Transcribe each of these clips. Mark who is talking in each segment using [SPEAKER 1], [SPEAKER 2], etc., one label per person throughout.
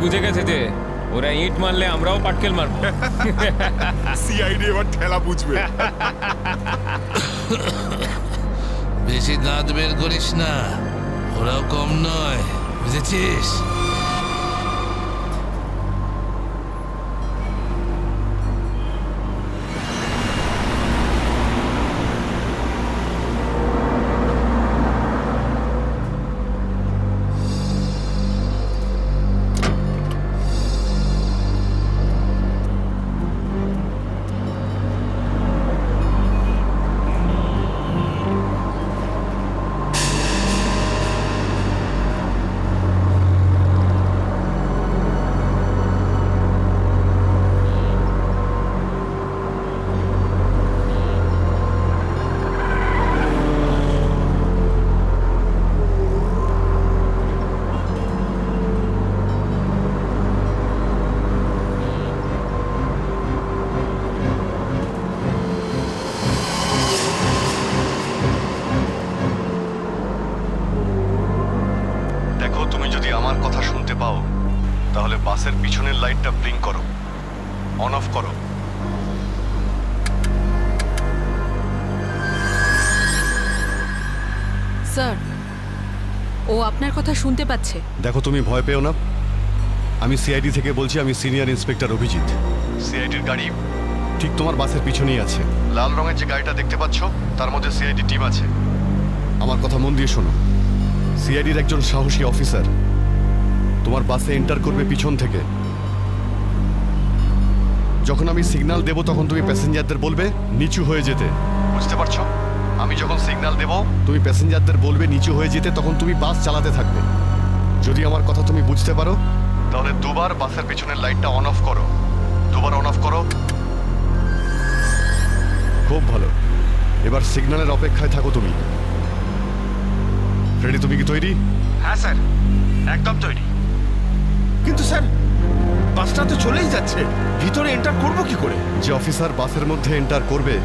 [SPEAKER 1] বুঝে গেছে যে ওরা ইট মারলে আমরাও পাটকেল মারবো।
[SPEAKER 2] সিআইডি এবার ঠেলা বুঝবে।
[SPEAKER 3] বেশি দাঁত বের করিস না, ওরাও কম নয়, বুঝেছিস?
[SPEAKER 4] দেখো, তুমি যদি আমার কথা শুনতে পাও তাহলে বাসের পিছনের লাইটটা ব্লিঙ্ক করো, অন অফ করো।
[SPEAKER 5] স্যার, ও আপনার কথা শুনতে পাচ্ছে।
[SPEAKER 4] দেখো, তুমি ভয় পেও না, আমি সিআইডি থেকে বলছি। আমি সিনিয়র ইন্সপেক্টর অভিজিৎ। সিআইডির গাড়ি ঠিক তোমার বাসের পিছনেই আছে। লাল রঙের যে গাড়িটা দেখতে পাচ্ছ তার মধ্যে সিআইডি টিম আছে। আমার কথা মন দিয়ে শোনো, সিআইডির একজন সাহসী অফিসার তোমার বাসে এন্টার করবে পিছন থেকে। যখন আমি সিগন্যাল দেব তখন তুমি প্যাসেঞ্জারদের বলবে নিচু হয়ে যেতে, বুঝতে পারছো? আমি যখন সিগন্যাল দেব তুমি প্যাসেঞ্জারদের বলবে নিচু হয়ে যেতে, তখন তুমি বাস চালাতে থাকবে। যদি আমার কথা তুমি বুঝতে পারো তাহলে দুবার বাসের পিছনের লাইটটা অন অফ করো, দুবার অন অফ করো। খুব ভালো, এবার সিগন্যালের অপেক্ষায় থাকো তুমি। ফ্রেডি, তুমি কি তৈরি?
[SPEAKER 2] হ্যাঁ স্যার, একদম তৈরি। কিন্তু স্যার, বাসটা তো চলেই যাচ্ছে, ভিতরে এন্টার করবো কি করে?
[SPEAKER 4] যে অফিসার বাসের মধ্যে এন্টার করবে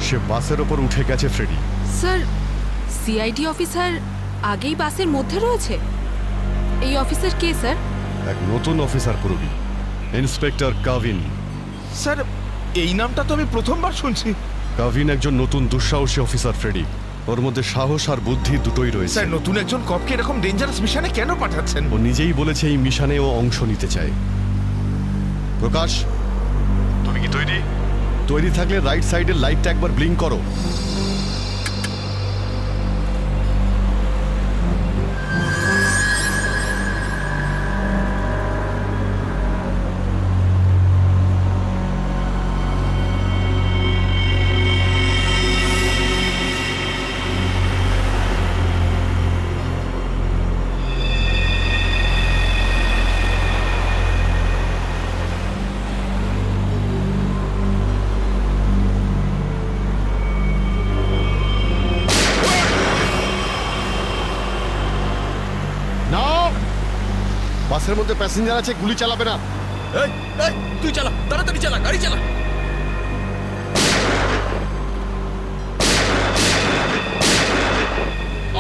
[SPEAKER 4] সে বাসের ওপর উঠে গেছে ফ্রেডি।
[SPEAKER 5] স্যার, সিআইডি অফিসার আগেই বাসের মধ্যে রয়েছে। এই অফিসার কে স্যার?
[SPEAKER 4] এক নতুন অফিসার পুরবি, ইন্সপেক্টর কাভিন।
[SPEAKER 2] স্যার, এই নামটা তো আমি প্রথমবার শুনছি।
[SPEAKER 4] কাভিন একজন নতুন দুঃসাহসী অফিসার ফ্রেডি। ওর মধ্যে সাহস আর বুদ্ধি দুটোই রয়েছে।
[SPEAKER 2] স্যার, নতুন একজন কপকে এরকম ডেঞ্জারাস মিশনে কেন পাঠাচ্ছেন?
[SPEAKER 4] ও নিজেই বলেছে এই মিশনে ও অংশ নিতে চায়। প্রকাশ, তুমি কি তৈরি? তৈরি থাকলে রাইট সাইডের লাইটটা একবার ব্লিঙ্ক করো। বাসের মধ্যে প্যাসেঞ্জার আছে, গুলি চালাবে না।
[SPEAKER 6] এই এই তুই চালা, তাড়াতাড়ি চালা, গাড়ি চালা।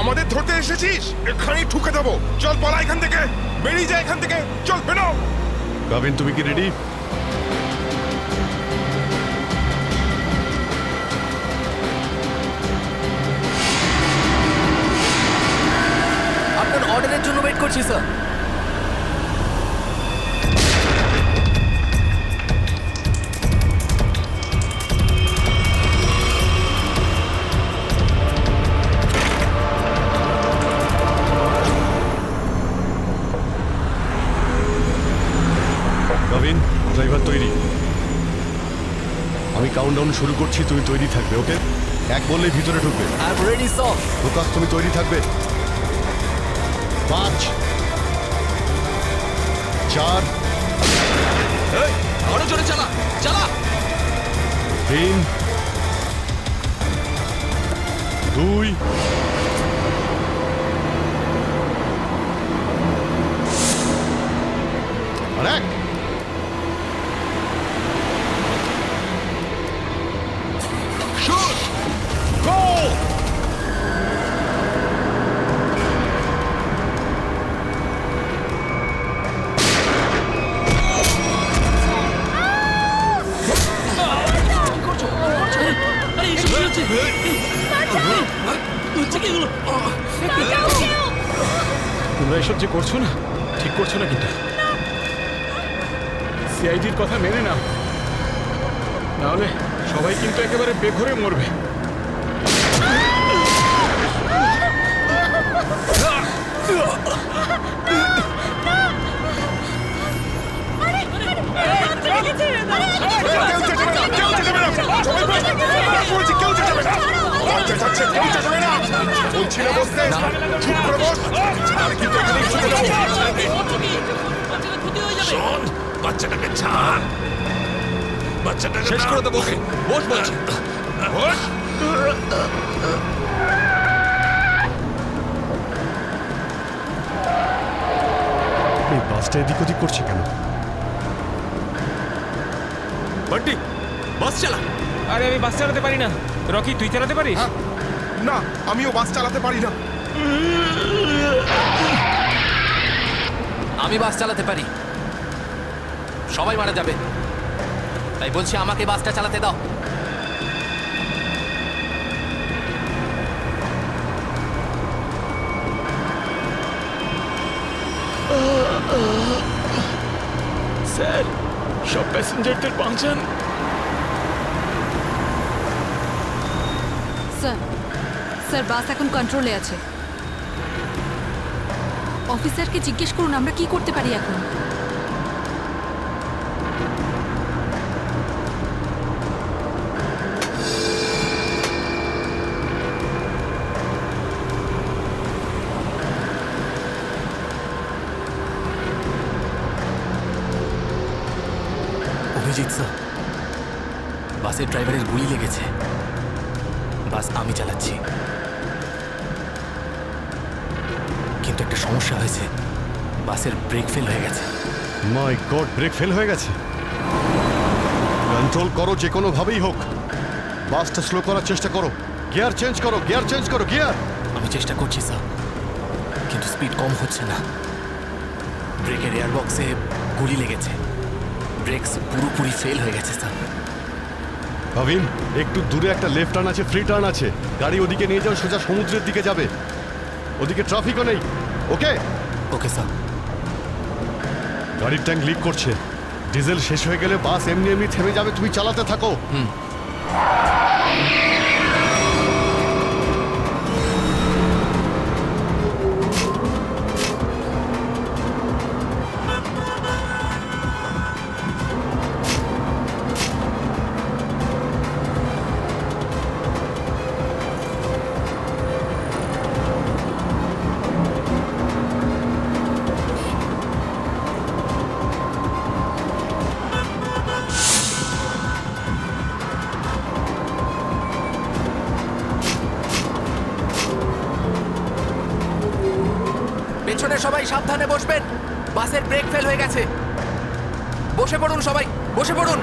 [SPEAKER 2] আমাদের ধরতে এসেছিস? এখানেই ঠুকে দেবো। চল পালা এখান থেকে, বেরিয়ে যা এখান থেকে, চল বেরো।
[SPEAKER 4] কাভিন, তুমি কি রেডি?
[SPEAKER 6] আপনার অর্ডারের জন্য ওয়েট করছি স্যার।
[SPEAKER 4] কাভিন, ড্রাইভার তৈরি। আমি কাউন্টডাউন শুরু করছি, তুমি তৈরি থাকবে। ওকে, এক বললেই ভিতরে ঢুকবে।
[SPEAKER 6] I am ready sir.
[SPEAKER 4] Prakash, তুমি তৈরি থাকবে। 5 4
[SPEAKER 6] এই আরো জোরে চালা, চালা।
[SPEAKER 4] 3 2 আর 1।
[SPEAKER 2] শুট, গো।
[SPEAKER 6] হচ্ছে হচ্ছে কি এগুলো?
[SPEAKER 7] তোমরা এসব যে করছো না, ঠিক করছো না কিন্তু। সিআইডির কথা মেনে নাও, নাহলে সবাই কিন্তু একেবারে বেঘরে মরবে।
[SPEAKER 3] শোন, বাচ্চাটাকে ছাড়। বাচ্চাটাকে
[SPEAKER 6] শেষ করে দেবো ওকে। বস বলছি।
[SPEAKER 3] বস।
[SPEAKER 4] এই বাসটা এদিক ওদিক করছে কেন?
[SPEAKER 6] বান্টি বাস চালা।
[SPEAKER 1] আরে আমি বাস চালাতে পারি না। রকি তুই চালাতে পারিস?
[SPEAKER 2] না, আমিও বাস চালাতে পারি না।
[SPEAKER 6] আমি বাস চালাতে পারি, সবাই মারা যাবে, তাই বলছি আমাকে বাসটা চালাতে দাও।
[SPEAKER 7] স্যার, সব প্যাসেঞ্জারদের বাঁচান।
[SPEAKER 5] স্যার, স্যার বাস এখন কন্ট্রোলে আছে। অফিসারকে জিজ্ঞেস করুন আমরা কি করতে পারি এখন।
[SPEAKER 6] অভিজিৎ স্যার, বাসের ড্রাইভারের গুলি লেগেছে। বাস আমি চালাচ্ছি, কিন্তু একটা সমস্যা হয়েছে, বাসের ব্রেক ফেল হয়ে গেছে।
[SPEAKER 4] মাই গড, ব্রেক ফেল হয়ে গেছে। কন্ট্রোল করো যে কোনো ভাবেই হোক, বাসটা স্লো করার চেষ্টা করো। গিয়ার চেঞ্জ করো, গিয়ার চেঞ্জ করো, গিয়ার।
[SPEAKER 6] আমি চেষ্টা করছি স্যার, কিন্তু স্পিড কম হচ্ছে না। ব্রেকের এয়ার বক্সে গুলি লেগেছে, ব্রেকস পুরোপুরি ফেল হয়ে গেছে স্যার।
[SPEAKER 4] ভাবিন, একটু দূরে একটা লেফট টার্ন আছে, ফ্রি টার্ন আছে। গাড়ি ওদিকে নিয়ে যাও, সোজা সমুদ্রের দিকে যাবে। ওদিকে ট্রাফিকও নেই। ওকে
[SPEAKER 6] ওকে স্যার।
[SPEAKER 4] গাড়ির ট্যাঙ্ক লিক করছে, ডিজেল শেষ হয়ে গেলে বাস এমনি এমনি থেমে যাবে। তুমি চালাতে থাকো।
[SPEAKER 6] পেছনে সবাই সাবধানে বসবেন, বাসের ব্রেক ফেল হয়ে গেছে। বসে পড়ুন সবাই, বসে পড়ুন।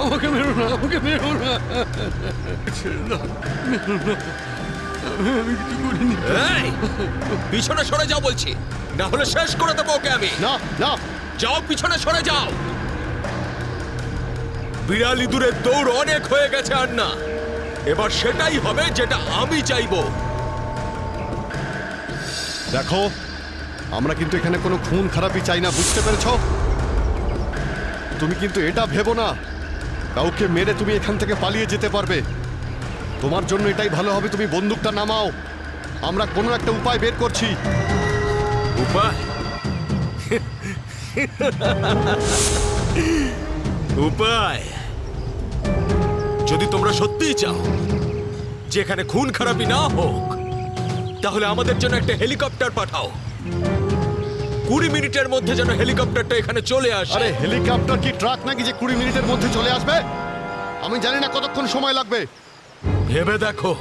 [SPEAKER 7] আমাকে মেরো না, আমাকে মেরো না, ছেড়ে দাও, মেরো না। আমি কিছু করিনি।
[SPEAKER 6] এই, পিছনে সরে যাও বলছি, না হলে শেষ করে দেবো ওকে আমি।
[SPEAKER 4] না না,
[SPEAKER 6] যাও, পিছনে সরে যাও।
[SPEAKER 8] বিড়াল ইঁদুরের দৌড় অনেক হয়ে গেছে আর না। এবার সেটাই হবে যেটা আমি চাইবো।
[SPEAKER 4] দেখো, আমরা কিন্তু এখানে কোনো খুন খারাপি চাই না, বুঝতে পেরেছো? তুমি কিন্তু এটা ভেবো না কাউকে মেরে তুমি এখান থেকে পালিয়ে যেতে পারবে। তোমার জন্য এটাই ভালো হবে তুমি বন্দুকটা নামাও। আমরা কোনো একটা উপায় বের করছি।
[SPEAKER 8] উপায়? উপায়? যদি তোমরা সত্যিই চাও যেখানে খুন খারাপি না হোক, তাহলে আমাদের জন্য একটা হেলিকপ্টার পাঠাও। 20 মিনিটের মধ্যে যেন হেলিকপ্টারটা এখানে চলে আসে।
[SPEAKER 4] আরে হেলিকপ্টার কি ট্রাক নাকি যে 20 মিনিটের মধ্যে চলে আসবে? আমি জানি না কতক্ষণ সময় লাগবে।
[SPEAKER 8] ভেবে দেখো,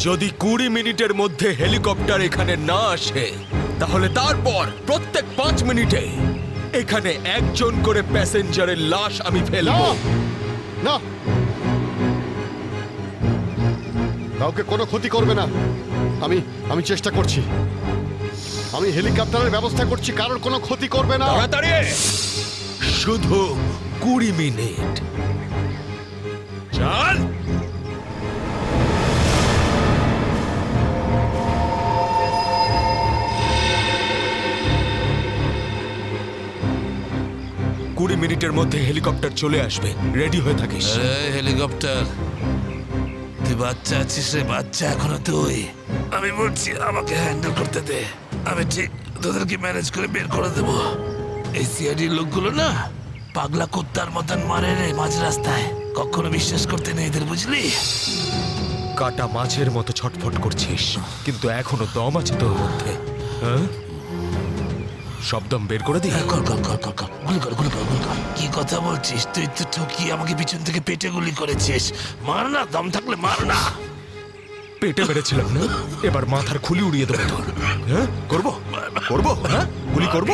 [SPEAKER 8] যদি 20 মিনিটের মধ্যে হেলিকপ্টার এখানে না আসে, তাহলে তারপর প্রত্যেক 5 মিনিটে এখানে একজন করে প্যাসেঞ্জারের লাশ আমি
[SPEAKER 4] না
[SPEAKER 8] ফেলবো।
[SPEAKER 4] না, কাউকে কোনো ক্ষতি করবে না। আমি চেষ্টা করছি। আমি হেলিকপ্টারের ব্যবস্থা করছি, কারোর কোনো ক্ষতি করবে না।
[SPEAKER 8] তাড়াতাড়ি! শুধু 20 মিনিট। চল! কুড়ি মিনিটের মধ্যে হেলিকপ্টার চলে আসবে, রেডি হয়ে থাকিস।
[SPEAKER 3] আরে হেলিকপ্টার, তুই বাচ্চা আছিস রে, বাচ্চা এখনো তুই। আমি বলছি আমাকে হ্যান্ডেল করতে দে, আমি ঠিক তোদেরকে ম্যানেজ করে বের করে দেবো। এই সিআইডির লোকগুলো না পাগলা কুত্তার মতন মারে রে মাঝ রাস্তায়, কখনো বিশ্বাস করতে নেই এদের, বুঝলি?
[SPEAKER 8] কাটা মাছের মতো ছটফট করছিস, কিন্তু এখনো দম আছে তোর মধ্যে। হ্যাঁ, সব দম বের করে দি।
[SPEAKER 3] কর কর কর কর কর, গুলি কর গুলি কর গুলি কর। কি কথা বলছিস? তুই তো ঠকিয়ে আমাকে পিছন থেকে পেটে গুলি করেছিস। মার না, দম থাকলে মার না।
[SPEAKER 8] পেটে মেরেছিলাম না, এবার মাথার খুলি উড়িয়ে দেবো তোর। হ্যাঁ, করবো করবো, হ্যাঁ গুলি করবো,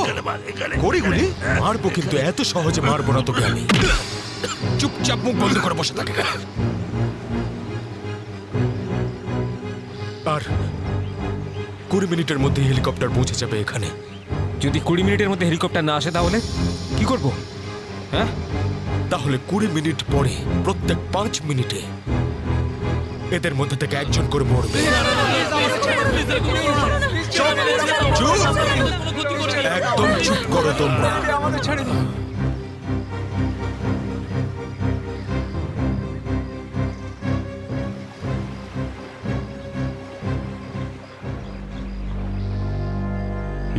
[SPEAKER 8] করি গুলি। মারবো, কিন্তু এত সহজে মারবো না তোকে আমি। চুপচাপ মুখ বন্ধ করে বসে থাকে। আর 20 মিনিটের মধ্যে হেলিকপ্টার পৌঁছে যাবে এখানে।
[SPEAKER 1] যদি 20 মিনিটের মধ্যে হেলিকপ্টার না আসে তাহলে কি করব? হ্যাঁ,
[SPEAKER 8] তাহলে 20 মিনিট পরে প্রত্যেক 5 মিনিটে এদের মধ্যে থেকে একজন করে মরবে। চুপ! একদম চুপ করো তোমরা।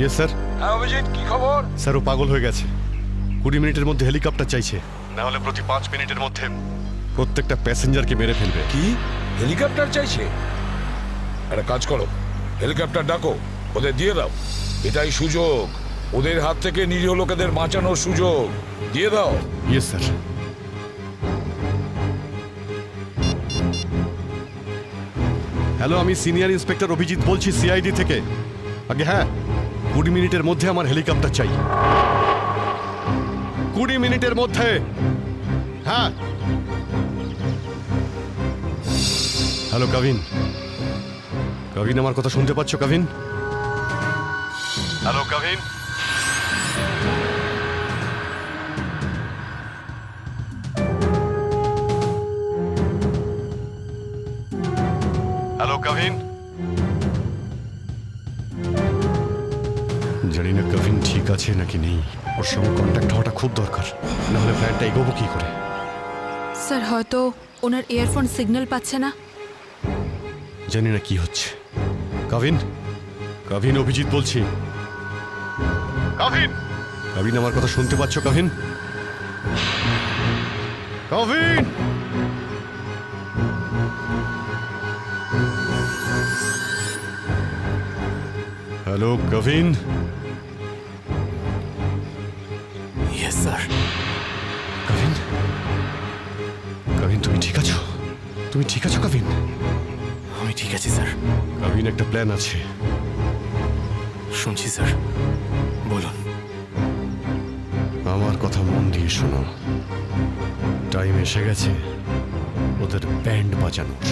[SPEAKER 4] Yes sir.
[SPEAKER 9] হ্যাঁ অভিজিৎ, কি খবর?
[SPEAKER 4] স্যার, ও পাগল হয়ে গেছে। 20 মিনিটের মধ্যে হেলিকপ্টার চাইছে, না হলে প্রতি 5 মিনিটের মধ্যে প্রত্যেকটা প্যাসেঞ্জারকে মেরে ফেলবে।
[SPEAKER 9] কি হেলিকপ্টার চাইছে? একটা কাজ করো, হেলিকপ্টার ডাকো, ওদের দিয়ে দাও। এটাই সুযোগ, ওদের হাত থেকে নিরীহ লোকেদের বাঁচানোর সুযোগ। দিয়ে দাও।
[SPEAKER 4] Yes sir. হ্যালো, আমি সিনিয়র ইন্সপেক্টর অভিজিৎ বলছি সিআইডি থেকে। আগে হ্যাঁ, 20 মিনিটের মধ্যে আমার হেলিকপ্টার চাই। 20 মিনিটের মধ্যে। হ্যাঁ। হ্যালো কাভিন, কাভিন আমার কথা শুনতে পাচ্ছ কাভিন? হ্যালো কাভিন। হ্যালো কাভিন। জানি না কাভিন ঠিক আছে নাকি নেই, ওর সঙ্গে কন্ট্যাক্ট হওয়াটা খুব দরকার, নাহলে ফ্লাইটটা এগোবো কি করে?
[SPEAKER 5] স্যার, হয়তো ওনার ইয়ারফোন সিগন্যাল পাচ্ছে না।
[SPEAKER 4] জানি না কি হচ্ছে। কাভিন, কাভিন, অভিজিৎ বলছি। কাভিন, কাভিন আমার কথা শুনতে পাচ্ছ Kavin? Kavin! Hello Kavin.
[SPEAKER 6] Yes sir.
[SPEAKER 4] Kavin, Kavin তুমি ঠিক আছো? তুমি ঠিক আছো কাভিন?
[SPEAKER 6] আমি ঠিক আছি স্যার।
[SPEAKER 4] কাভিন, একটা প্ল্যান আছে।
[SPEAKER 6] শুনছি স্যার, বলুন।
[SPEAKER 4] আমার কথা মন দিয়ে শোনো। টাইম এসে গেছে ওদের ব্যান্ড বাজানোর।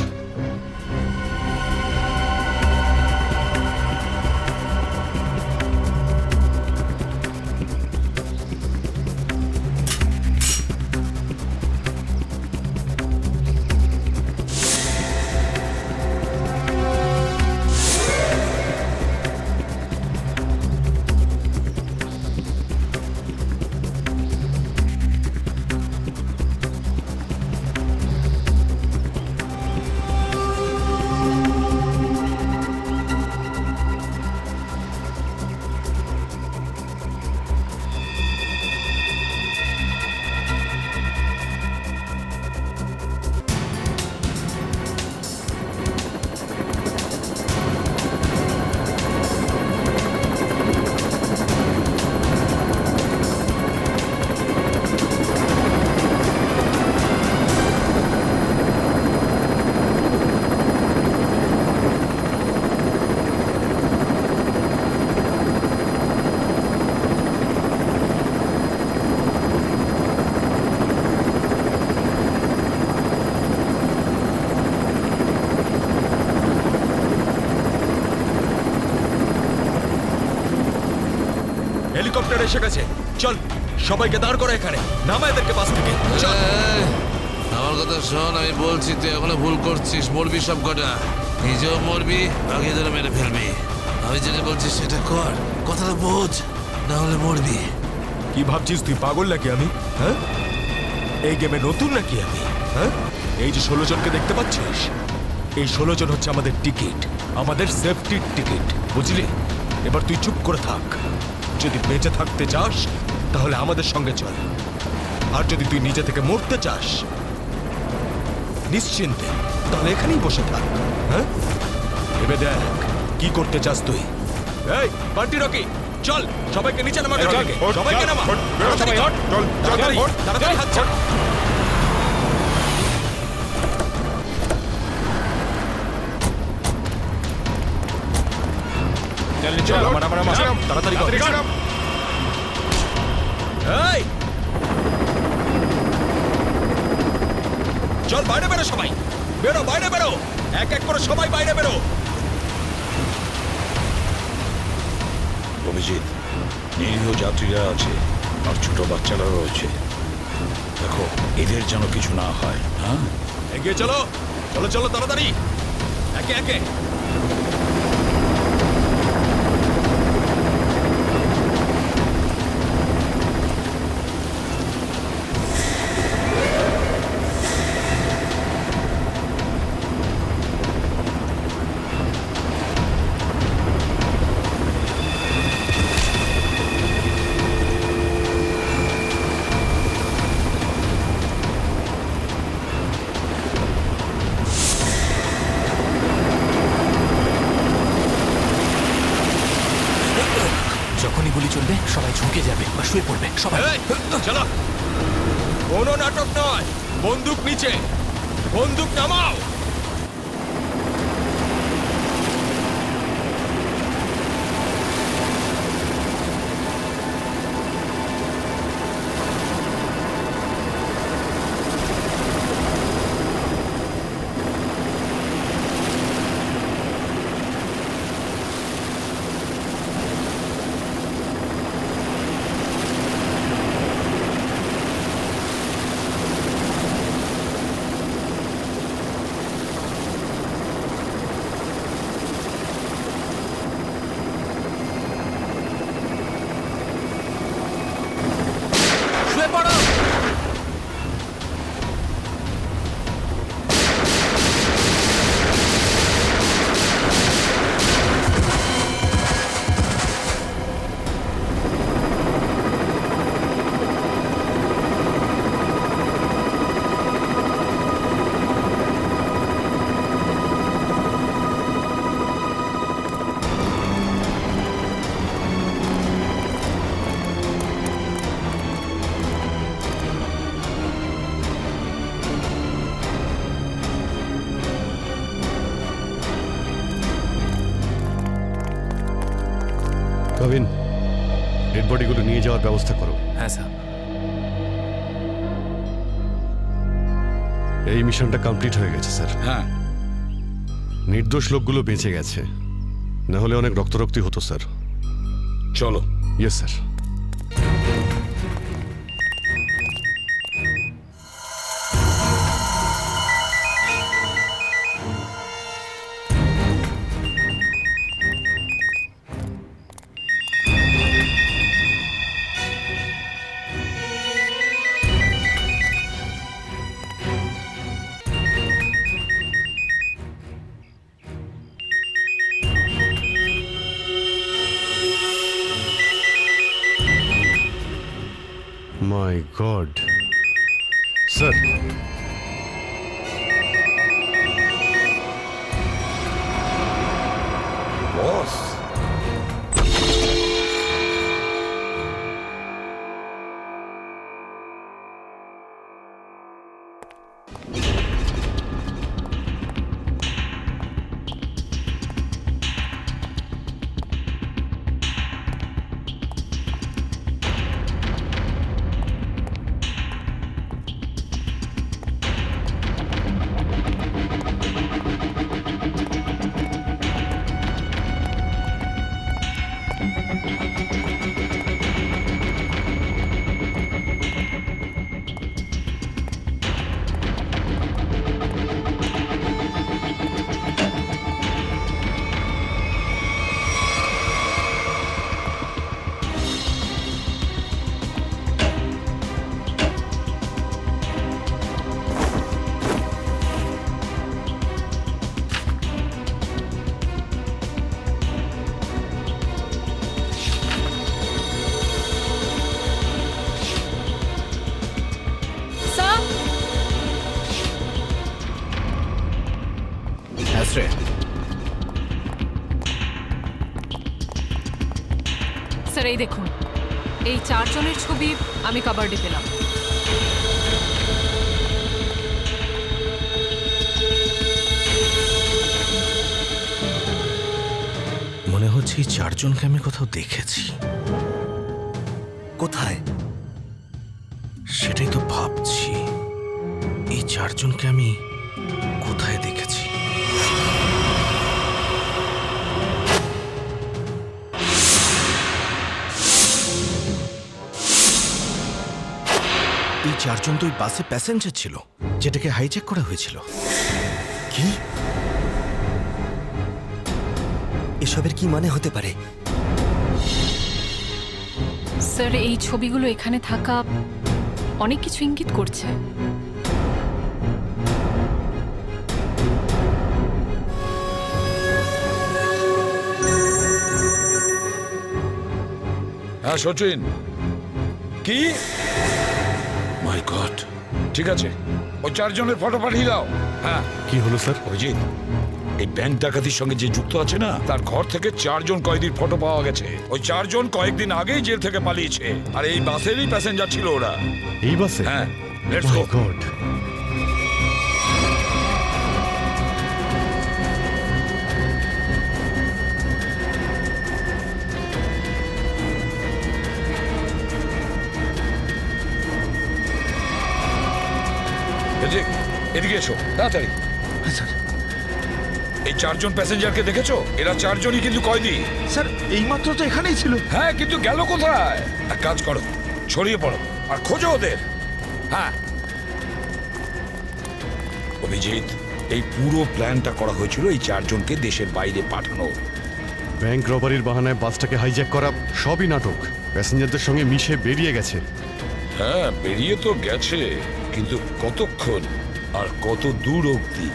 [SPEAKER 8] হেলিকপ্টার এসে গেছে। চল সবাইকে দাঁড় করো এখানে, নামা এদেরকে বাস থেকে। চল।
[SPEAKER 3] এই, আমার কথা শোন, আমি বলছি তুই এখনো ভুল করছিস। মরবি সব কটা, নিজেও মরবি, বাকিদেরও মেরে ফেলবি। আমি যেটা বলছি সেটা কর, কথাটা বোঝ, না হলে মরবি।
[SPEAKER 8] কি ভাবছিস তুই, পাগল নাকি আমি? হ্যাঁ, এই গেমে নতুন নাকি আমি? হ্যাঁ, এই যে 16 জনকে দেখতে পাচ্ছিস, এই 16 জন হচ্ছে আমাদের টিকিট, আমাদের সেফটির টিকিট, বুঝলি? এবার তুই চুপ করে থাক। যদি বেঁচে থাকতে চাস তাহলে আমাদের সঙ্গে চল, আর যদি তুই নিজে থেকে মরতে চাস নিশ্চিন্তে, তাহলে এখানেই বসে থাক। হ্যাঁ, এবার দেখ কি করতে চাস তুই। এই বান্টি রকি, চল সবাইকে নিচে নামা, সবাইকে নামা, তাড়াতাড়ি তাড়াতাড়ি হাত ছাড়। তাড়াতাড়ি কর। এই চল বাইরে বেরো, সবাই বেরো, বাইরে বেরো, এক এক করে সবাই বাইরে বেরো।
[SPEAKER 9] অভিজিৎ, নিরীহ যাত্রীরা আছে আর ছোট বাচ্চারা রয়েছে, দেখো এদের যেন কিছু না হয়। হ্যাঁ,
[SPEAKER 8] এগিয়ে চলো, চলো চলো তাড়াতাড়ি, একে একে।
[SPEAKER 6] যখনই গুলি চলবে সবাই ঝুঁকে যাবে বা শুয়ে পড়বে সবাই।
[SPEAKER 8] এই, চলো, কোনো নাটক নয়, বন্দুক নিচে, বন্দুক নামাও।
[SPEAKER 6] শুয়ে পড়ো।
[SPEAKER 4] কবিন, ডেড বডিগুলো নিয়ে যাওয়ার ব্যবস্থা করো।
[SPEAKER 6] হ্যাঁ স্যার।
[SPEAKER 4] এই মিশনটা কমপ্লিট হয়ে গেছে স্যার।
[SPEAKER 9] হ্যাঁ,
[SPEAKER 4] নির্দোষ লোকগুলো বেঁচে গেছে, না হলে অনেক রক্তরক্তি হতো স্যার।
[SPEAKER 9] চলো।
[SPEAKER 4] Yes sir. My god sir,
[SPEAKER 9] boss,
[SPEAKER 5] এই দেখুন, এই 4 জনের ছবি আমি কাবার্ডে পেলাম।
[SPEAKER 10] মনে হচ্ছে এই 4 জনকে আমি কোথাও দেখেছি। কোথায়? সেটাই তো ভাবছি, এই 4 জনকে আমি কোথায় দেখেছি। এই 4 জন তো ওই বাসে প্যাসেঞ্জার ছিল, যেটাকে হাইজ্যাক করা হয়েছিল।
[SPEAKER 11] কি? এসবের কি মানে হতে পারে?
[SPEAKER 5] স্যার, এই ছবিগুলো এখানে থাকা অনেক কিছু ইঙ্গিত করছে।
[SPEAKER 9] হ্যাঁ সচিন, কি? মাই গড, ঠিক আছে, ওই 4 জনের ফটো পাঠিয়ে দাও। হ্যাঁ,
[SPEAKER 4] কি হলো স্যার?
[SPEAKER 9] অভিজিৎ, এই ব্যাংক ডাকাতির সঙ্গে যে যুক্ত আছে না, তার ঘর থেকে 4 জন কয়েদির ফটো পাওয়া গেছে। ওই 4 জন কয়েকদিন আগেই জেল থেকে পালিয়েছে, আর এই বাসেরই প্যাসেঞ্জার ছিল ওরা।
[SPEAKER 4] এই বাসে?
[SPEAKER 9] হ্যাঁ, লেটস গো।
[SPEAKER 4] My god.
[SPEAKER 9] এদিকে এসো তাড়াতাড়ি। এই 4 জন প্যাসেঞ্জারকে দেখেছো? এরা 4 জনই কিন্তু কয়েদি।
[SPEAKER 2] স্যার এইমাত্র তো এখানেই ছিল।
[SPEAKER 9] হ্যাঁ, কিন্তু গেল কোথায়? এক কাজ করো, ছড়িয়ে পড়ো আর খোঁজো ওদের। হ্যাঁ অভিজিৎ, এই পুরো প্ল্যানটা করা হয়েছিল এই 4 জনকে দেশের বাইরে পাঠানো।
[SPEAKER 4] ব্যাংক রবারির বাহানায় বাসটাকে হাইজ্যাক করা সবই নাটক। প্যাসেঞ্জারদের সঙ্গে মিশে বেরিয়ে গেছে।
[SPEAKER 9] হ্যাঁ, বেরিয়ে তো গেছে, কিন্তু কতক্ষণ আর কত দূর অবধি?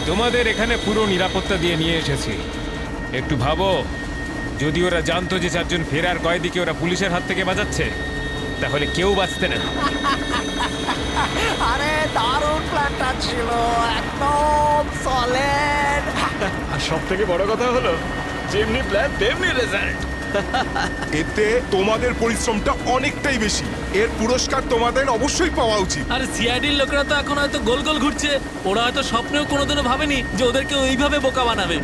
[SPEAKER 1] তোমাদের এখানে পুরো নিরাপত্তা দিয়ে নিয়ে এসেছি। একটু ভাবো, যদি ওরা জানতো যে 4 জন ফেরার কয়েদিকে ওরা পুলিশের হাত থেকে বাঁচাচ্ছে, তাহলে কেউ বাঁচতে না।
[SPEAKER 11] আরে দারুণ প্ল্যানটা ছিল, একদম সলিড।
[SPEAKER 6] আর সব থেকে বড় কথা হলো, যেমনি প্ল্যান তেমনি রেজাল্ট।
[SPEAKER 2] এতে তোমাদের পরিশ্রমটা অনেকটাই বেশি। এর পুরস্কার তোমাদের অবশ্যই পাওয়া উচিত।
[SPEAKER 12] আর সিআইডির লোকেরা তো এখন হয়তো গোল গোল ঘুরছে। ওরা হয়তো স্বপ্নেও কোনোদিনও ভাবেনি যে ওদেরকে ওইভাবে বোকা বানাবে।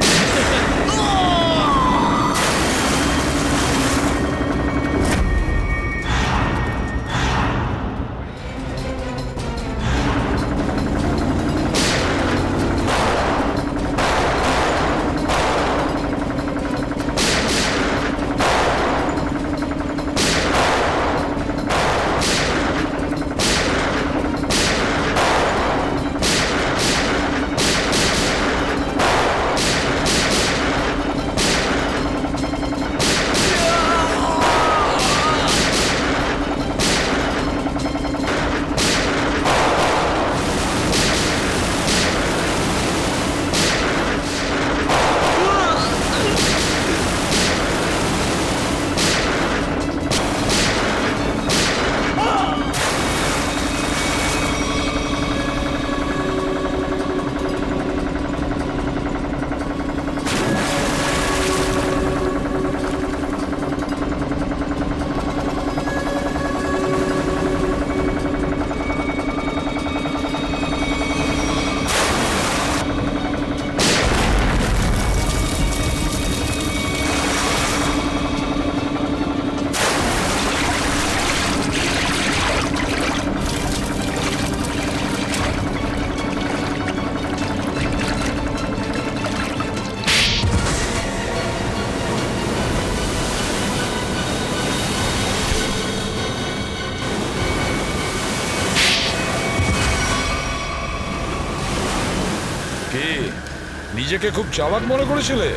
[SPEAKER 9] নিজেকে খুব চালাক মনে করেছিলে?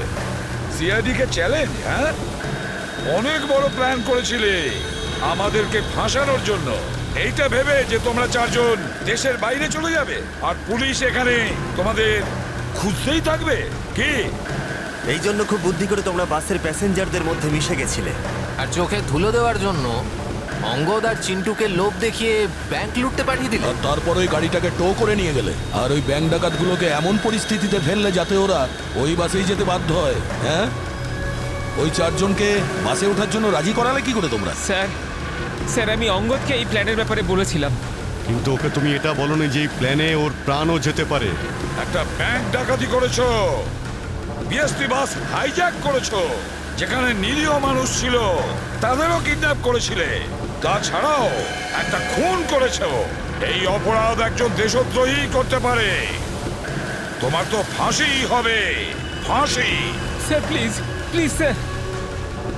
[SPEAKER 9] সিআইডি কে চ্যালেঞ্জ? হ্যাঁ, অনেক বড় প্ল্যান করেছিলে আমাদেরকে ফাঁসানোর জন্য। এইটা ভেবে যে তোমরা চারজন দেশের বাইরে চলে যাবে আর পুলিশ এখানে তোমাদের খুঁজতেই থাকবে কি?
[SPEAKER 11] এই জন্য খুব বুদ্ধি করে তোমরা বাসের প্যাসেঞ্জারদের মধ্যে মিশে গেছিলে।
[SPEAKER 6] আর চোখে ধুলো দেওয়ার জন্য অঙ্গদ আর চিন্টুকে লোভ দেখিয়ে ব্যাংক লুটতে পাঠিয়ে দিল।
[SPEAKER 13] আর তারপর ওই গাড়িটাকে টো করে নিয়ে গেলে আর ওই ব্যাংক ডাকাতগুলোকে এমন পরিস্থিতিতে ফেললে যাতে ওরা ওই বাসেই যেতে বাধ্য হয়। হ্যাঁ, ওই চারজনকে বাসে ওঠার জন্য রাজি করালে কি করে তোমরা?
[SPEAKER 1] স্যার আমি অঙ্গদকে এই প্ল্যানের ব্যাপারে বলেছিলাম।
[SPEAKER 4] কিন্তু ওকে তুমি এটা বলনি যে এই প্ল্যানে ওর প্রাণও যেতে পারে।
[SPEAKER 9] একটা ব্যাংক ডাকাতি করেছো, বিএসপি বাস হাইজ্যাক করেছো, যেখানে নিরীহ মানুষ ছিল তাদেরও কিডন্যাপ করেছিলে, তাছাড়াও একটা খুন করেছো। এই অপরাধ একজন দেশদ্রোহী করতে পারে। তোমার তো ফাঁসি হবে, ফাঁসি।
[SPEAKER 1] স্যার প্লিজ প্লিজ স্যার,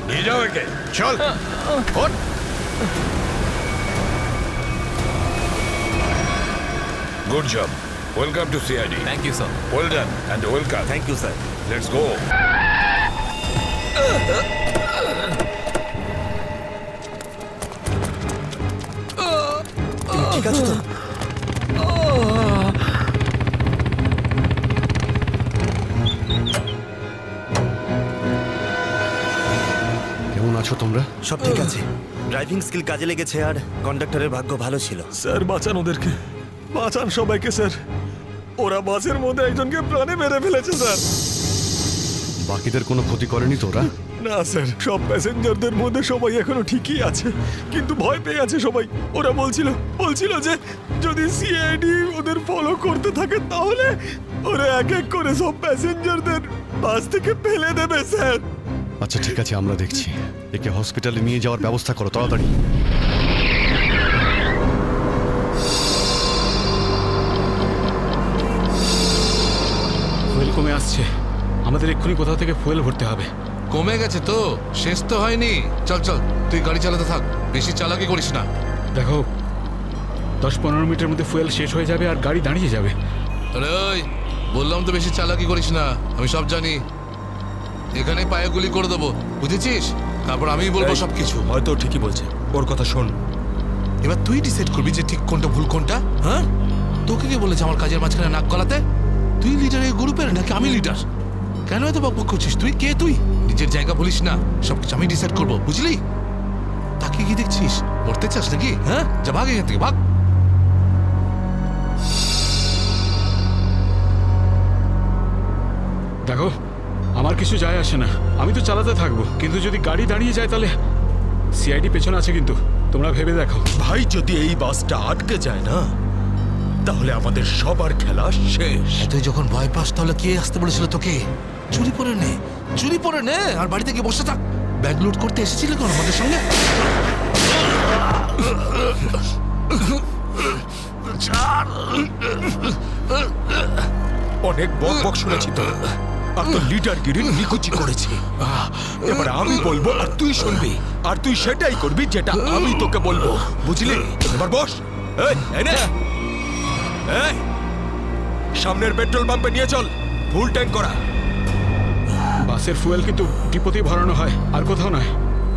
[SPEAKER 9] নিয়ে যাও একে।
[SPEAKER 4] চল ওঠ।
[SPEAKER 9] Good job. Welcome to CID.
[SPEAKER 6] Thank you sir.
[SPEAKER 9] Well done and welcome.
[SPEAKER 11] Thank you sir.
[SPEAKER 9] Let's go.
[SPEAKER 11] ঠিক আছে তো?
[SPEAKER 4] কেমন আছো তোমরা?
[SPEAKER 11] সব ঠিক আছে। ড্রাইভিং স্কিল কাজে লেগেছে আর কন্ডাক্টরের ভাগ্য ভালো ছিল।
[SPEAKER 8] স্যার বাঁচান ওদেরকে, বাঁচান সবাইকে স্যার। ওরা বাসের মধ্যে একজনকে প্রাণে মেরে ফেলেছে স্যার।
[SPEAKER 4] বাকিদের কোনো ক্ষতি করেনি তোরা?
[SPEAKER 8] না স্যার, সব প্যাসেঞ্জারদের মধ্যে সবাই এখনো ঠিকই আছে, কিন্তু ভয় পেয়ে আছে সবাই। ওরা বলছিল যে যদি সিআইডি ওদের ফলো করতে থাকে তাহলে ওরা এক এক করে সব প্যাসেঞ্জারদের বাস থেকে ফেলে দেবে স্যার।
[SPEAKER 4] আচ্ছা ঠিক আছে, আমরা দেখছি। একে হসপিটালে নিয়ে যাওয়ার ব্যবস্থা করো তাড়াতাড়ি।
[SPEAKER 14] ফুয়েল কমে আসছে, আমাদের এক্ষুনি কোথাও থেকে ফুয়েল ভরতে হবে।
[SPEAKER 3] কমে গেছে তো, শেষ তো হয়নি। চল চল, তুই গাড়ি চালাতে থাক, বেশি চালাকি করিস না।
[SPEAKER 14] দেখো 10-15 মিনিটের মধ্যে ফুয়েল শেষ হয়ে যাবে আর গাড়ি দাঁড়িয়ে যাবে।
[SPEAKER 3] আরে ওই, বললাম তো বেশি চালাকি করিস না, আমি সব জানি। এখানে পায়ে গুলি করে দেবো, বুঝেছিস? তারপর আমিই বলবো সবকিছু।
[SPEAKER 8] হয়তো ঠিকই বলছে, ওর কথা শোন।
[SPEAKER 3] এবার তুই ডিসাইড করবি যে ঠিক কোনটা ভুল কোনটা। হ্যাঁ, তোকে কে বলেছে আমার কাজের মাঝখানে নাক গলাতে? তুই লিডার এই গ্রুপের নাকি আমি লিডার? কেন এত বকবক করছিস? তুই কে? তুই নিজের জায়গা বলিস না, সবকিছু আমি ডিসাইড করবো, বুঝলি? তাকে কি দেখছিস? মরতে চাস নাকি? হ্যাঁ, যা ভাগ এখান থেকে, ভাগ।
[SPEAKER 14] দেখো আমার কিছু যায় আসে না, আমি তো চালাতে থাকবো, কিন্তু যদি গাড়ি দাঁড়িয়ে যায় তাহলে সিআইডি পেছনে আছে, কিন্তু তোমরা ভেবে দেখো।
[SPEAKER 8] ভাই, যদি এই বাসটা আটকে যায় না তাহলে আমাদের সবার খেলা শেষ।
[SPEAKER 3] তুই যখন ভয় পাস তাহলে কে আসতে বলেছিল তোকে? চুরি করে নে আর বাড়িতে গিয়ে বসে থাক। ব্যাগ লুট করতে এসেছিল কেন আমাদের সঙ্গে?
[SPEAKER 8] অনেক বক শুনেছি তো, আর তো লিডারগিরি নিকুচি করেছি। এবার আমি বলবো আর তুই শুনবি, আর তুই সেটাই করবি যেটা আমি তোকে বলবো, বুঝলি? এবার বস। এই, সামনের পেট্রোল পাম্পে নিয়ে চল, ফুল ট্যাঙ্ক করা।
[SPEAKER 14] বাসের ফুয়েল কিন্তু ডিপোতেই ভরানো হয়, আর কোথাও নয়।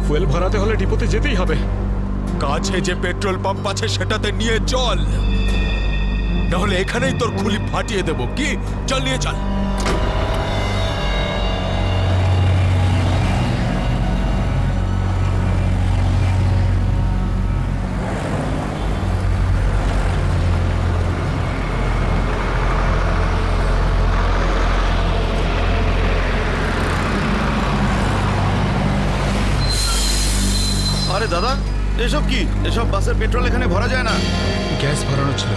[SPEAKER 14] ফুয়েল ভরাতে হলে ডিপোতে যেতেই হবে।
[SPEAKER 8] কাছে যে পেট্রোল পাম্প আছে সেটাতে নিয়ে চল, নাহলে এখানেই তোর খুলি ফাটিয়ে দেবো। কি? চল, নিয়ে চল।
[SPEAKER 2] আরে দাদা, এসব কি? এসব বাসের পেট্রোল এখানে ভরা যায় না।
[SPEAKER 14] গ্যাস ভরানো ছিল।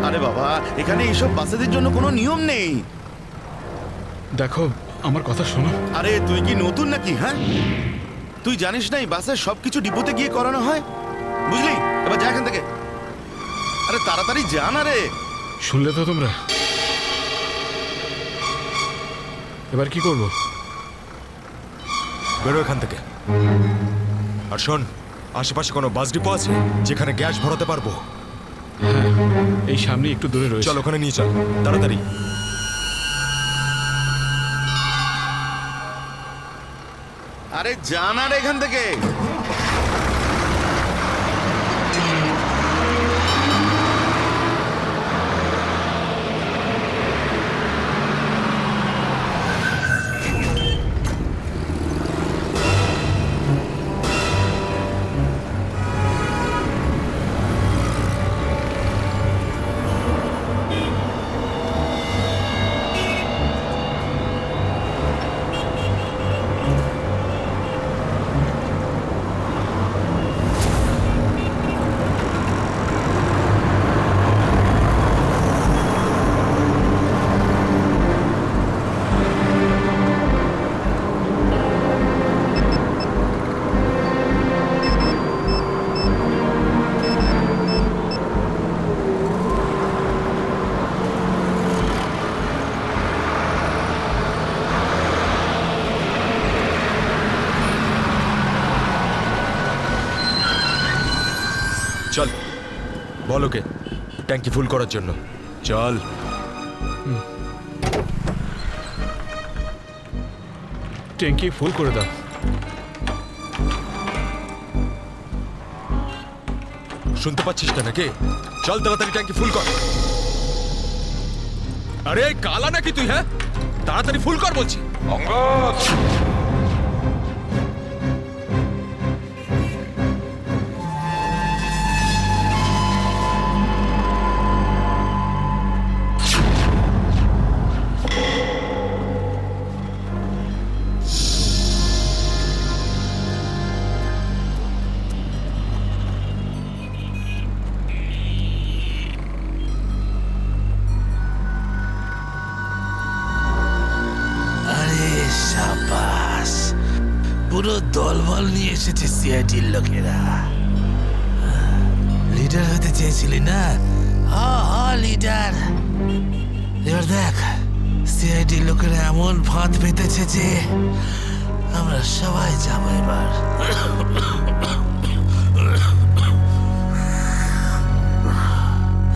[SPEAKER 2] আরে বাবা, এখানে এইসব বাসেদের জন্য কোনো নিয়ম নেই।
[SPEAKER 14] দেখো আমার কথা শোনো।
[SPEAKER 2] আরে তুই কি নতুন নাকি? হ্যাঁ, তুই জানিস না এই বাসের সবকিছু ডিপোতে গিয়ে করানো হয়, বুঝলি? এবার যা এখান থেকে। আরে তাড়াতাড়ি যা না রে।
[SPEAKER 14] শুনলে তো তোমরা? এবার কি করব?
[SPEAKER 8] বেরো এখান থেকে। আর শোন, আশেপাশে কোনো বাস ডিপো আছে যেখানে গ্যাস ভরাতে পারবো?
[SPEAKER 14] হ্যাঁ, এই সামনে একটু দূরে রয়েছে।
[SPEAKER 8] চল, ওখানে নিয়ে চল তাড়াতাড়ি।
[SPEAKER 2] আরে যা না রে এখান থেকে।
[SPEAKER 8] বল ওকে ট্যাঙ্কি ফুল করার জন্য। চল।
[SPEAKER 14] ট্যাঙ্কি ফুল করে দাও।
[SPEAKER 8] শুনতে পাচ্ছিস না নাকি? চল তাড়াতাড়ি ট্যাঙ্কি ফুল কর। আরে কালা নাকি তুই? হ্যাঁ, তাড়াতাড়ি ফুল কর বলছি।
[SPEAKER 9] অঙ্গদ,
[SPEAKER 3] আরে সাবাস, পুরো দলবল নিয়ে এসেছে সিআইডির লোকেরা। লিডার হতে চেয়েছিলি না? লিডার। এবার দেখ, সিআইডির লোকেরা এমন ফাঁদ পেতেছে যে আমরা সবাই যাবো এবার।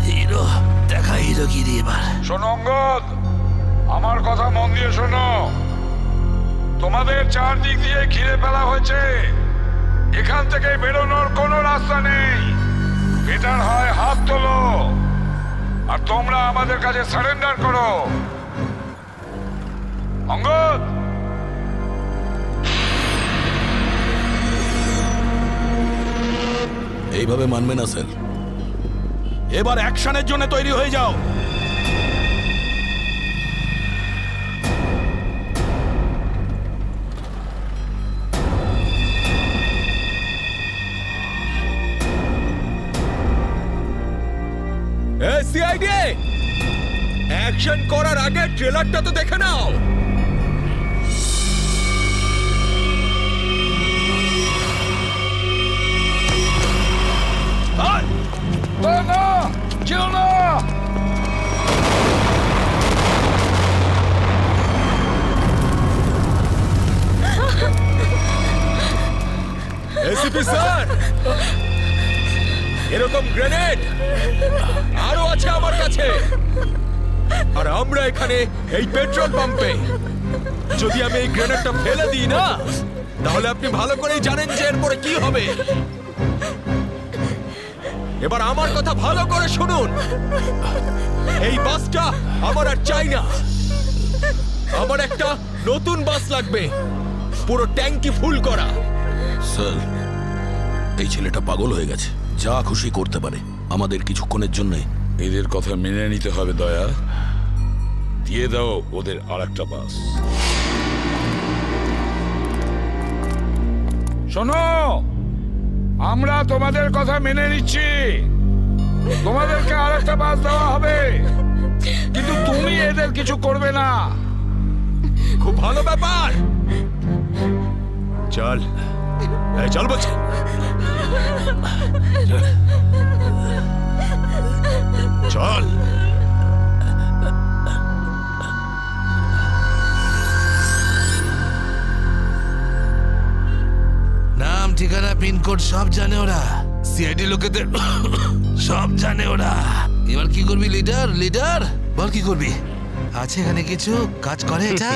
[SPEAKER 3] হিরো দেখা, হিরোগিরি এবার।
[SPEAKER 9] শোনো অঙ্গদ, আমার কথা মন দিয়ে শোনো। তোমাদের চারদিক দিয়ে ঘিরে ফেলা হয়েছে, এখান থেকে বেরোনোর কোনো রাস্তা নেই। বেটার হয় হাত তোলো আর তোমরা আমাদের কাছে সারেন্ডার করো। অঙ্গদ,
[SPEAKER 13] এইভাবে মানবে না স্যার। এবার অ্যাকশনের জন্য তৈরি হয়ে যাও।
[SPEAKER 8] সিআইডি, অ্যাকশন করার আগে ট্রেলারটা তো দেখে নাও।
[SPEAKER 9] না, কেউ না।
[SPEAKER 8] এসিপি স্যার, এরকম গ্রেনেড আরো আছে আমার কাছে। আর আমরা এখানে এই পেট্রোল পাম্পে। যদি আমি এই গ্রেনেডটা ফেলে দিই না, তাহলে আপনি ভালো করেই জানেন যে এরপরে কি হবে। এবার আমার কথা ভালো করে শুনুন। এই বাসটা আমার আর চাই না। আমার একটা নতুন বাস লাগবে, পুরো ট্যাঙ্কি ফুল করা।
[SPEAKER 13] স্যার, এই ছেলেটা পাগল হয়ে গেছে, যা খুশি করতে পারে আমাদের কিছুক্ষণের জন্য।
[SPEAKER 9] এদের কথা মেনে নিতে হবে দয়া। দিয়ে দাও ওদের আর একটা বাস। শোনো, আমরা তোমাদের কথা মেনে নিচ্ছি, তোমাদেরকে আর একটা বাস দেওয়া হবে, কিন্তু তুমি এদের কিছু করবে না।
[SPEAKER 8] খুব ভালো ব্যাপার। চল, চল বলছি। চল।
[SPEAKER 3] নাম, ঠিকানা, পিনকোড সব জানে ওরা। সিআইডি লোকেদের সব জানে ওরা। এবার কি করবি লিডার? লিডার বল, কি করবি? আছে এখানে কিছু কাজ করে এটা?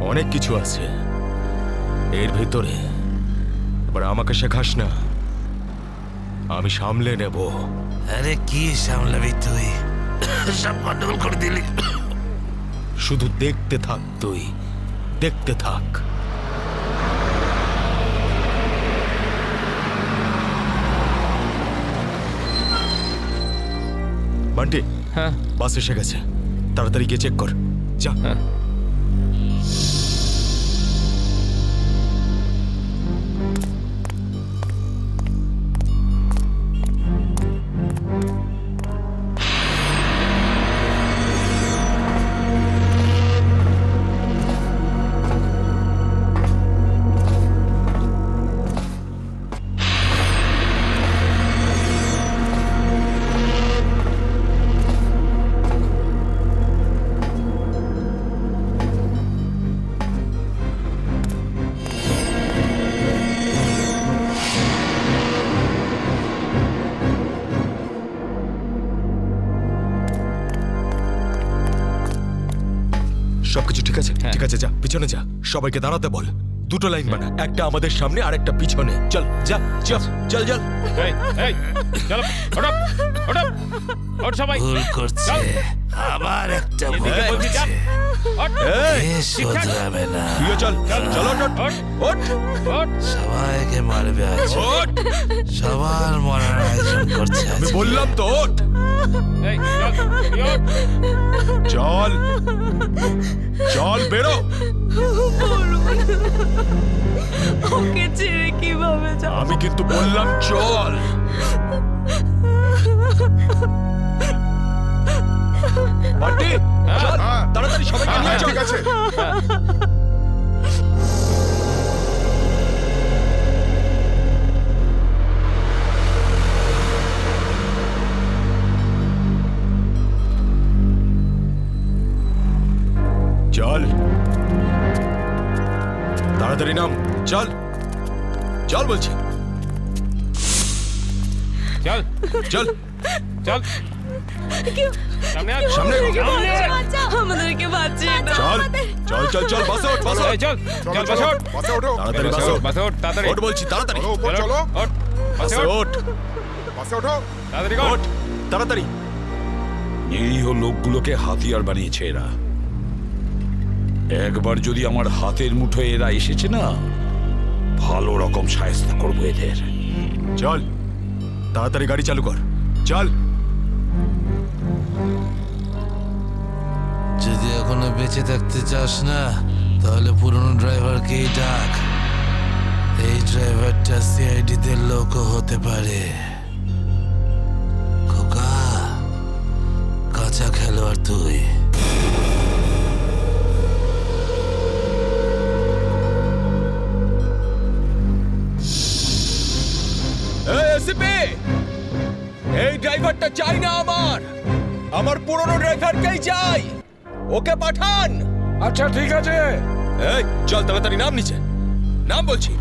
[SPEAKER 8] অনেক কিছু আছে এর ভিতরে। এবার আমাকে শেখাস না, আমি সামলে নেব।
[SPEAKER 3] আরে কি সামলাবি তুই? সব গন্ডগোল করে দিলি।
[SPEAKER 8] শুধু দেখতে থাক তুই, দেখতে থাক। বান্টি,
[SPEAKER 1] হ্যাঁ,
[SPEAKER 8] বাস এসে গেছে, তাড়াতাড়ি গিয়ে চেক কর। যা। ঠিক আছে যা পিছনে যা, সবাইকে দাঁড়াতে বল। দুটো লাইন বানা, একটা আমাদের সামনে আর একটা পিছনে। চল যা চল চল চল।
[SPEAKER 1] এই এই চলো ওঠো ওঠো ওঠ সবাই।
[SPEAKER 3] ভুল করছে, আবার একটা ভুল
[SPEAKER 1] এদিকে বলছি যা।
[SPEAKER 3] করছে।
[SPEAKER 1] ওঠ
[SPEAKER 8] এই
[SPEAKER 3] এ শোধরাবে না।
[SPEAKER 8] তুইও চল চল ওঠ
[SPEAKER 1] ওঠ
[SPEAKER 8] ওঠ
[SPEAKER 1] ওঠ।
[SPEAKER 3] সবাইকে মারবে আজ,
[SPEAKER 8] ওঠ।
[SPEAKER 3] সবার মরার আয়োজন করছে আজ।
[SPEAKER 8] আমি বললাম তো ওঠ।
[SPEAKER 1] এই চল তুই ওঠ।
[SPEAKER 8] চল চল বেরো।
[SPEAKER 15] ওকে ছেড়ে কিভাবে যাব?
[SPEAKER 8] আমি কিন্তু বললাম চল। বান্টি চল তাড়াতাড়ি সবাইকে নিয়ে চল।
[SPEAKER 2] ঠিক আছে
[SPEAKER 8] চল তাড়াতাড়ি নাম, চল চল বলছি,
[SPEAKER 1] চল
[SPEAKER 8] চল
[SPEAKER 1] চল সামনে আয়।
[SPEAKER 8] সামনে
[SPEAKER 15] আমাদেরকে বাঁচিয়ে দাও।
[SPEAKER 8] চল চল চল চল বাসে ওঠ বাসে
[SPEAKER 1] এই চল চল বাসে ওঠ।
[SPEAKER 2] বাসে ওঠো
[SPEAKER 8] তাড়াতাড়ি
[SPEAKER 1] বাসে
[SPEAKER 8] বাসে
[SPEAKER 1] ওঠ, বাসে ওঠ তাড়াতাড়ি।
[SPEAKER 8] ওঠ বলছি তাড়াতাড়ি।
[SPEAKER 2] চলো উপর চলো
[SPEAKER 1] ওঠ বাসে
[SPEAKER 8] বাসে
[SPEAKER 1] ওঠ
[SPEAKER 8] ওঠ
[SPEAKER 2] বাসে ওঠো
[SPEAKER 1] তাড়াতাড়ি কর।
[SPEAKER 8] ওঠ তাড়াতাড়ি।
[SPEAKER 9] নিরীহ লোকগুলোকে হাতিয়ার বানিয়েছে এরা। একবার যদি আমার হাতের মুঠোয় এরা এসেছে না, ভালো রকম শায়েস্তা করবো এদের।
[SPEAKER 8] চল তাড়াতাড়ি গাড়ি চালু কর, চল।
[SPEAKER 3] যদি এখনো বেঁচে থাকতে চাস না, তাহলে পুরনো ড্রাইভারকেই ডাক। এই ড্রাইভারটা সিআইডিতে লোকও হতে পারে। খোকা, কাঁচা খেলোয়াড় তুই।
[SPEAKER 8] এই ড্রাইভারটা চাই না আমার পুরনো ড্রাইভারকেই চাই, ওকে পাঠান।
[SPEAKER 9] আচ্ছা ঠিক আছে।
[SPEAKER 8] এই চল তাড়াতাড়ি নাম নিচে, নাম বলছি।